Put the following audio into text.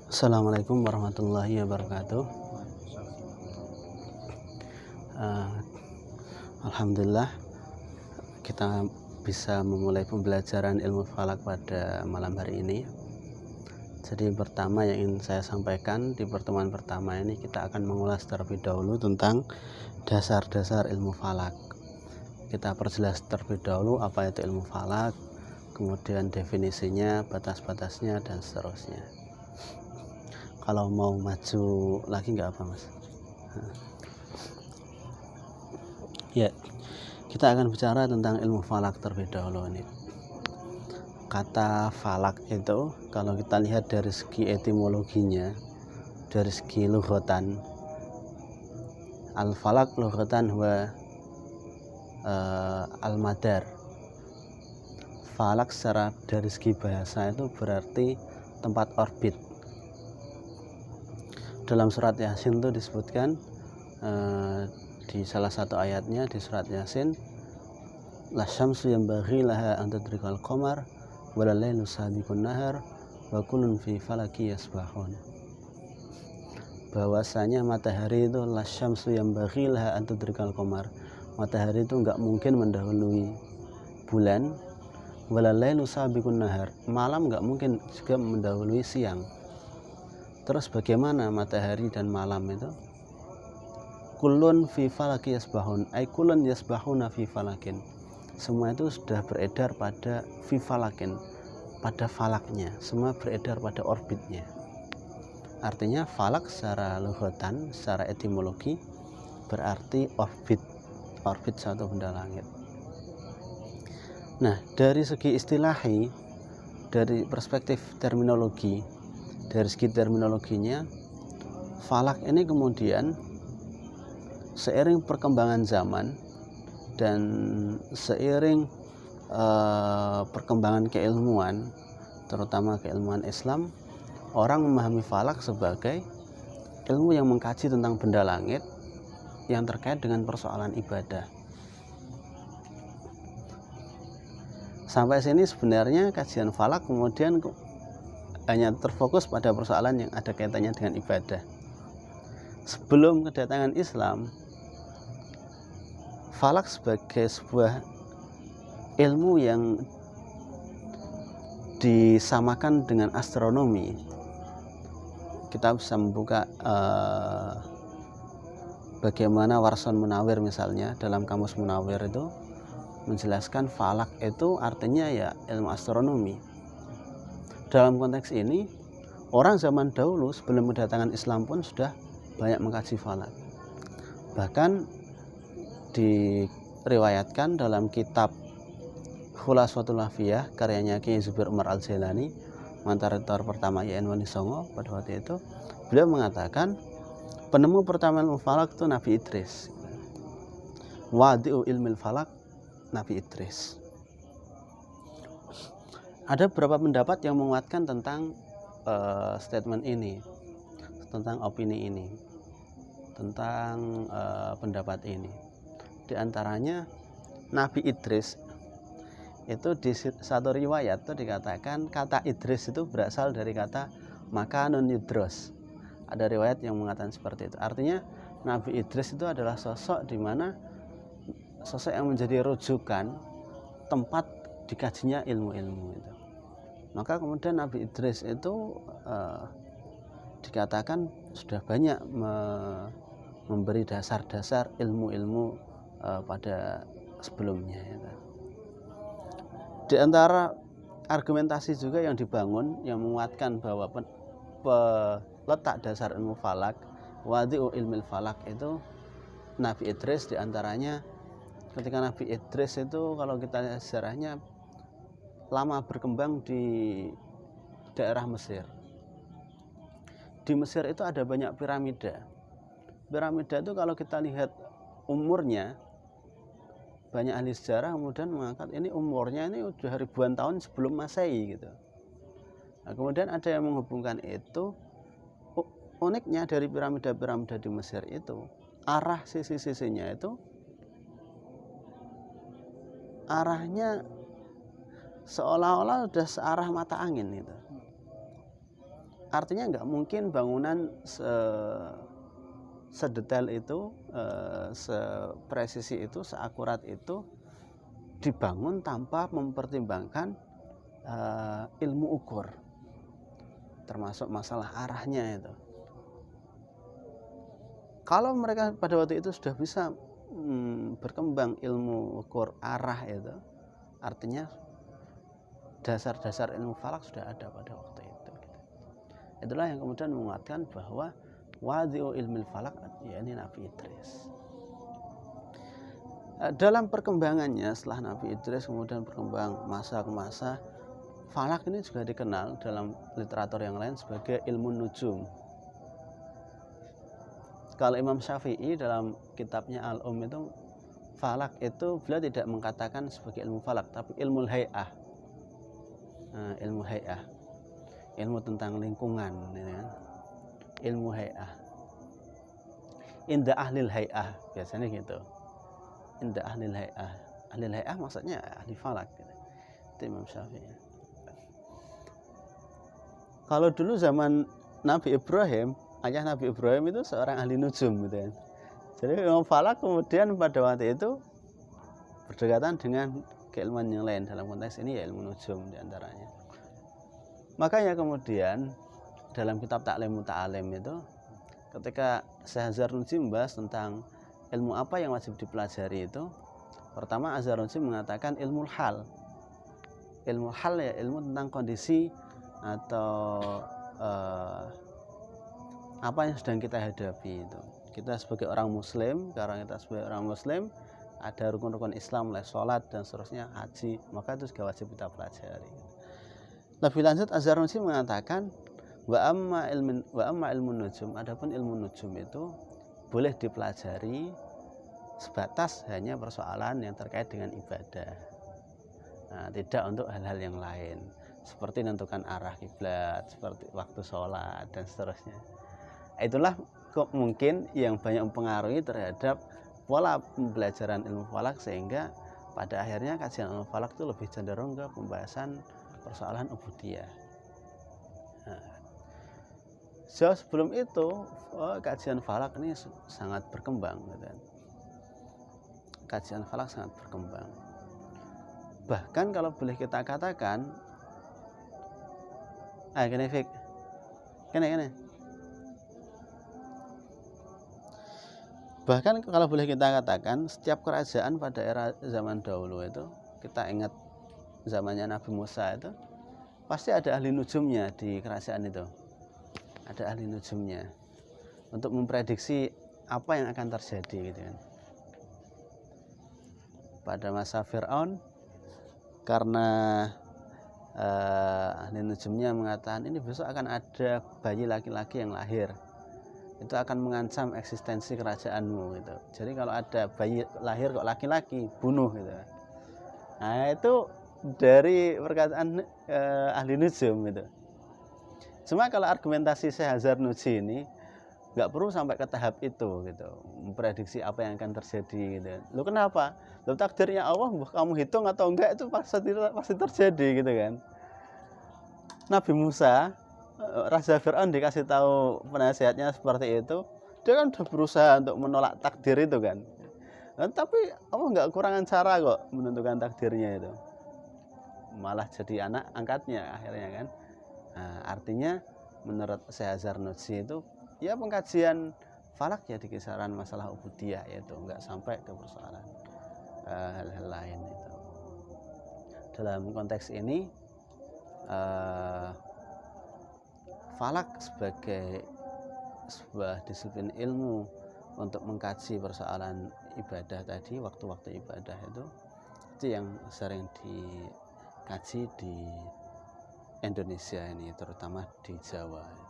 Assalamualaikum warahmatullahi wabarakatuh. Eh, Alhamdulillah kita bisa memulai pembelajaran ilmu falak pada malam hari ini. Jadi pertama yang ingin saya sampaikan di pertemuan pertama ini, kita akan mengulas terlebih dahulu tentang dasar-dasar ilmu falak. Kita perjelas terlebih dahulu apa itu ilmu falak, kemudian definisinya, batas-batasnya, dan seterusnya. Kalau mau maju lagi nggak apa, Mas? Ya, kita akan bicara tentang ilmu falak terlebih dahulu ini. Kata falak itu kalau kita lihat dari segi etimologinya, dari segi lughatan, al-falak lughatan wa al-madar. Falak secara dari segi bahasa itu berarti tempat orbit. Dalam surat Yasin itu disebutkan di salah satu ayatnya di surat Yasin, la syamsu yanbaghi laha an tudrikal qamar wala lailu sabiqun nahar wa kullun fi falaki yasbahun. Bahwasanya matahari itu la syamsu yanbaghi laha an tudrikal qamar. Matahari itu enggak mungkin mendahului bulan, wala lailu sabiqun nahar. Malam enggak mungkin juga mendahului siang. Terus bagaimana matahari dan malam itu? Kullun fi falaki yasbahun, ay kullun yasbahuna fi falakin. Semua itu sudah beredar pada fi falakin, pada falaknya, semua beredar pada orbitnya. Artinya falak secara lughatan, secara etimologi berarti orbit, orbit suatu benda langit. Nah, dari segi istilahi, dari perspektif terminologi, dari segi terminologinya, falak ini kemudian seiring perkembangan zaman dan seiring perkembangan keilmuan, terutama keilmuan Islam, orang memahami falak sebagai ilmu yang mengkaji tentang benda langit yang terkait dengan persoalan ibadah. Sampai sini sebenarnya kajian falak kemudian hanya terfokus pada persoalan yang ada kaitannya dengan ibadah. Sebelum kedatangan Islam, falak sebagai sebuah ilmu yang disamakan dengan astronomi. Kita bisa membuka bagaimana Warson Munawir misalnya dalam Kamus Munawir itu menjelaskan falak itu artinya ya ilmu astronomi. Dalam konteks ini, orang zaman dahulu sebelum kedatangan Islam pun sudah banyak mengkaji falak. Bahkan diriwayatkan dalam kitab Khulasatul Lafiyah karyanya Ki Zubair Umar Al-Jailani, mantan rektor pertama YN Wani Songo pada waktu itu, beliau mengatakan penemu pertama ilmu falak itu Nabi Idris. Wadi'u ilmil falak Nabi Idris. Ada beberapa pendapat yang menguatkan tentang statement ini, tentang opini ini, tentang pendapat ini. Di antaranya Nabi Idris itu di satu riwayat itu dikatakan kata Idris itu berasal dari kata makanun yudros. Ada riwayat yang mengatakan seperti itu. Artinya Nabi Idris itu adalah sosok di mana sosok yang menjadi rujukan tempat dikajinya ilmu-ilmu itu. Maka kemudian Nabi Idris itu dikatakan sudah banyak memberi dasar-dasar ilmu-ilmu pada sebelumnya. Di antara argumentasi juga yang dibangun yang menguatkan bahwa letak dasar ilmu falak, wadi'u ilmil falak itu Nabi Idris. Di antaranya ketika Nabi Idris itu kalau kita lihat sejarahnya lama berkembang di daerah Mesir. Di Mesir itu ada banyak piramida. Piramida itu kalau kita lihat umurnya, banyak ahli sejarah kemudian mengangkat ini umurnya ini udah ribuan tahun sebelum Masehi gitu. Nah, kemudian ada yang menghubungkan itu, uniknya dari piramida-piramida di Mesir itu arah sisi-sisinya itu arahnya seolah-olah sudah searah mata angin gitu. artinya nggak mungkin bangunan sedetail itu, sepresisi itu, seakurat itu dibangun tanpa mempertimbangkan ilmu ukur, termasuk masalah arahnya itu. Kalau mereka pada waktu itu sudah bisa berkembang ilmu ukur arah itu, artinya dasar-dasar ilmu falak sudah ada pada waktu itu. Itulah yang kemudian menguatkan bahwa wadhi'u ilmil falak, yakni Nabi Idris. Dalam perkembangannya setelah Nabi Idris kemudian berkembang masa ke masa, falak ini juga dikenal dalam literatur yang lain sebagai ilmu nujum. Kalau Imam Syafi'i dalam kitabnya Al-Um itu, falak itu beliau tidak mengatakan sebagai ilmu falak, tapi ilmu hay'ah. Ilmu hay'ah, ilmu tentang lingkungan, ya. Ilmu hay'ah. Inda ahlil hay'ah, biasanya gitu. Inda ahlil hay'ah. Ahlil hay'ah maksudnya ahli falak, gitu. Itu Imam Syafi'i. Kalau dulu zaman Nabi Ibrahim, ayah Nabi Ibrahim itu seorang ahli nujum, gitu kan. Jadi ilmu falak kemudian pada waktu itu berdekatan dengan keilmuan yang lain, dalam konteks ini ya ilmu nujum diantaranya. Makanya kemudian dalam kitab Ta'lim Muta'alim itu, ketika Syekh Azharuddin membahas tentang ilmu apa yang wajib dipelajari itu, pertama Azharuddin mengatakan ilmu hal. Ilmu hal ya ilmu tentang kondisi atau apa yang sedang kita hadapi itu. Kita sebagai orang muslim, karena kita sebagai orang muslim ada rukun-rukun Islam, mulai sholat dan seterusnya, haji, maka itu juga wajib kita pelajari. Lebih lanjut Azharuddin mengatakan wa amma ilmu nujum, adapun ilmu nujum itu boleh dipelajari sebatas hanya persoalan yang terkait dengan ibadah. Nah, tidak untuk hal-hal yang lain seperti menentukan arah kiblat, seperti waktu sholat dan seterusnya. Itulah mungkin yang banyak mempengaruhi terhadap pola pembelajaran ilmu falak, sehingga pada akhirnya kajian ilmu falak itu lebih cenderung ke pembahasan persoalan ubudiyah. Nah, jauh sebelum itu kajian falak ini sangat berkembang, gitu. Kajian falak sangat berkembang. Bahkan kalau boleh kita katakan, bahkan kalau boleh kita katakan, setiap kerajaan pada era zaman dahulu itu, kita ingat zamannya Nabi Musa itu, pasti ada ahli nujumnya di kerajaan itu. Ada ahli nujumnya untuk memprediksi apa yang akan terjadi, gitu kan. Pada masa Fir'aun, karena ahli nujumnya mengatakan ini besok akan ada bayi laki-laki yang lahir, itu akan mengancam eksistensi kerajaanmu, gitu. Jadi kalau ada bayi lahir kok laki-laki, bunuh, gitu. Nah, itu dari perkataan ahli nujum, gitu. Cuma kalau argumentasi Syekh Azharuddin ini nggak perlu sampai ke tahap itu, gitu, memprediksi apa yang akan terjadi, gitu. Lu kenapa? Lu takdirnya Allah, kamu hitung atau enggak itu pasti terjadi, gitu kan. Nabi Musa, Raja Fir'aun dikasih tahu penasihatnya seperti itu, dia kan udah berusaha untuk menolak takdir itu kan. Nah, tapi Allah nggak kekurangan cara kok menentukan takdirnya itu, malah jadi anak angkatnya akhirnya kan. Nah, artinya menurut Syekh Azharuddin itu ya pengkajian falak ya di kisaran masalah ubudiyah, yaitu nggak sampai ke persoalan hal-hal lain itu. Dalam konteks ini falak sebagai sebuah disiplin ilmu untuk mengkaji persoalan ibadah tadi, waktu-waktu ibadah itu yang sering dikaji di Indonesia ini, terutama di Jawa.